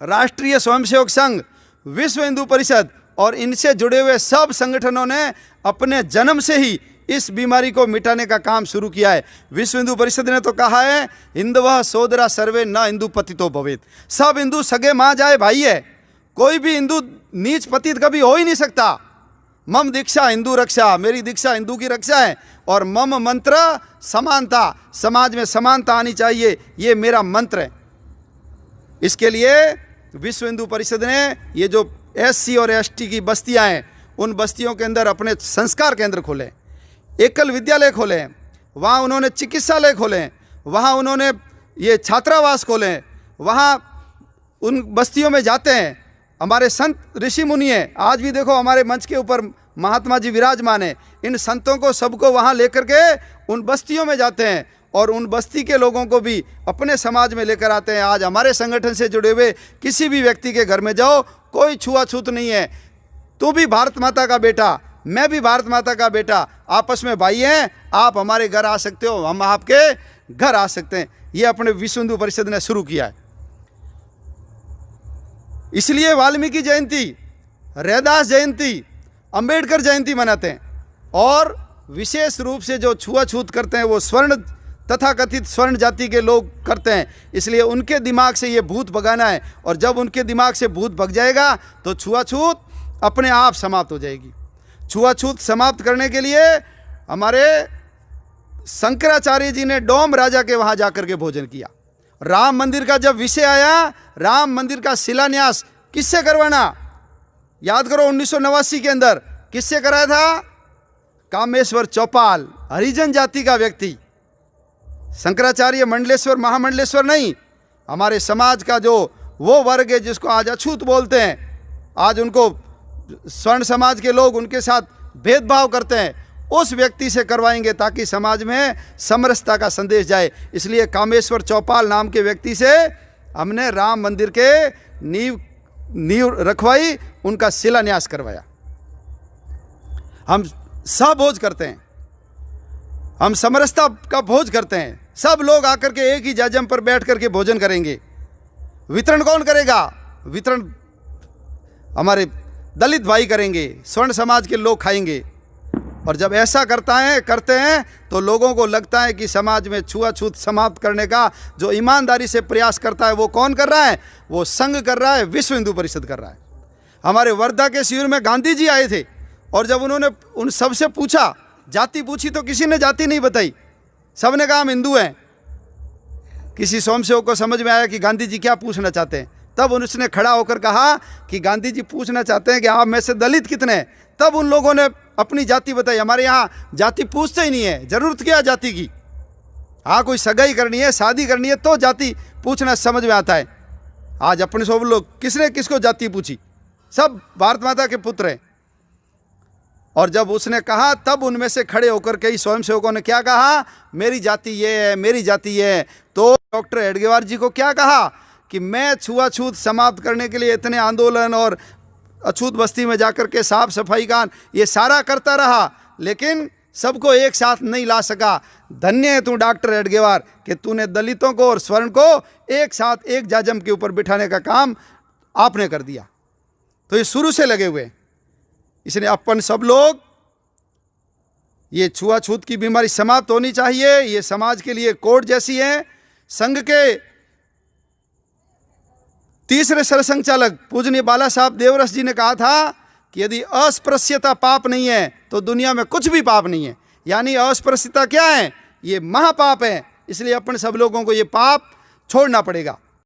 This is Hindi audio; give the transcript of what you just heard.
राष्ट्रीय स्वयंसेवक संघ, विश्व हिंदू परिषद और इनसे जुड़े हुए सब संगठनों ने अपने जन्म से ही इस बीमारी को मिटाने का काम शुरू किया है। विश्व हिंदू परिषद ने तो कहा है, हिंदवः सोदरा सर्वे न हिंदू पतितो भवेत्। सब हिंदू सगे माँ जाए भाई है, कोई भी हिंदू नीच पतित कभी हो ही नहीं सकता। मम दीक्षा हिंदू रक्षा, मेरी दीक्षा हिंदू की रक्षा है। और मम मंत्र समानता, समाज में समानता आनी चाहिए, ये मेरा मंत्र है। इसके लिए विश्व हिंदू परिषद ने ये जो SC और ST की बस्तियां हैं, उन बस्तियों के अंदर अपने संस्कार केंद्र खोले, एकल विद्यालय खोले, वहाँ उन्होंने चिकित्सालय खोले, वहाँ उन्होंने ये छात्रावास खोले, वहाँ उन बस्तियों में जाते हैं हमारे संत ऋषि मुनि हैं। आज भी देखो हमारे मंच के ऊपर महात्मा जी विराजमान हैं। इन संतों को सबको वहाँ लेकर के उन बस्तियों में जाते हैं और उन बस्ती के लोगों को भी अपने समाज में लेकर आते हैं। आज हमारे संगठन से जुड़े हुए किसी भी व्यक्ति के घर में जाओ, कोई छुआछूत नहीं है। तू भी भारत माता का बेटा, मैं भी भारत माता का बेटा, आपस में भाई हैं। आप हमारे घर आ सकते हो, हम आपके घर आ सकते हैं। ये अपने विश्व हिंदू परिषद ने शुरू किया है। इसलिए वाल्मीकि जयंती, रैदास जयंती, अंबेडकर जयंती मनाते हैं। और विशेष रूप से जो छुआछूत करते हैं वो स्वर्ण तथा कथित स्वर्ण जाति के लोग करते हैं। इसलिए उनके दिमाग से ये भूत भगाना है, और जब उनके दिमाग से भूत भग जाएगा तो छुआछूत अपने आप समाप्त हो जाएगी। छुआछूत समाप्त करने के लिए हमारे शंकराचार्य जी ने डोम राजा के वहाँ जाकर के भोजन किया। राम मंदिर का जब विषय आया, राम मंदिर का शिलान्यास किससे करवाना, याद करो 1989 के अंदर किससे कराया था? कामेश्वर चौपाल, हरिजन जाति का व्यक्ति। शंकराचार्य मंडलेश्वर महामंडलेश्वर नहीं, हमारे समाज का जो वो वर्ग है जिसको आज अछूत बोलते हैं, आज उनको स्वर्ण समाज के लोग उनके साथ भेदभाव करते हैं, उस व्यक्ति से करवाएंगे ताकि समाज में समरसता का संदेश जाए। इसलिए कामेश्वर चौपाल नाम के व्यक्ति से हमने राम मंदिर के नींव रखवाई, उनका शिलान्यास करवाया। हम सब भोज करते हैं, हम समरसता का भोज करते हैं। सब लोग आकर के एक ही जाजम पर बैठ करके भोजन करेंगे। वितरण कौन करेगा? वितरण हमारे दलित भाई करेंगे, स्वर्ण समाज के लोग खाएंगे। और जब ऐसा करते हैं तो लोगों को लगता है कि समाज में छुआछूत समाप्त करने का जो ईमानदारी से प्रयास करता है वो कौन कर रहा है? वो संघ कर रहा है, विश्व हिंदू परिषद कर रहा है। हमारे वर्धा के शिविर में गांधी जी आए थे, और जब उन्होंने उन सबसे पूछा, जाति पूछी, तो किसी ने जाति नहीं बताई, सब ने कहा हम हिंदू हैं। किसी स्वयंसेवक को समझ में आया कि गांधी जी क्या पूछना चाहते हैं, तब उसने खड़ा होकर कहा कि गांधी जी पूछना चाहते हैं कि आप में से दलित कितने हैं। तब उन लोगों ने अपनी जाति बताई। हमारे यहाँ जाति पूछते ही नहीं है, जरूरत क्या जाति की? हाँ, कोई सगाई करनी है, शादी करनी है तो जाति पूछना समझ में आता है। आज अपने सब लोग किसने किसको जाति पूछी? सब भारत माता के पुत्र हैं। और जब उसने कहा तब उनमें से खड़े होकर कई स्वयंसेवकों ने क्या कहा? मेरी जाति ये है, मेरी जाति ये है। तो डॉक्टर हेडगेवार जी को क्या कहा कि मैं छुआछूत समाप्त करने के लिए इतने आंदोलन और अछूत बस्ती में जाकर के साफ सफाई का ये सारा करता रहा, लेकिन सबको एक साथ नहीं ला सका। धन्य है तू डॉक्टर हेडगेवार कि तूने दलितों को और स्वर्ण को एक साथ एक जाजम के ऊपर बिठाने का काम आपने कर दिया। तो ये शुरू से लगे हुए, इसलिए अपन सब लोग, ये छुआछूत की बीमारी समाप्त होनी चाहिए। ये समाज के लिए कोड जैसी है। संघ के तीसरे सरसंघचालक पूजनीय बाला साहब देवरस जी ने कहा था कि यदि अस्पृश्यता पाप नहीं है तो दुनिया में कुछ भी पाप नहीं है। यानी अस्पृश्यता क्या है? ये महापाप है। इसलिए अपन सब लोगों को ये पाप छोड़ना पड़ेगा।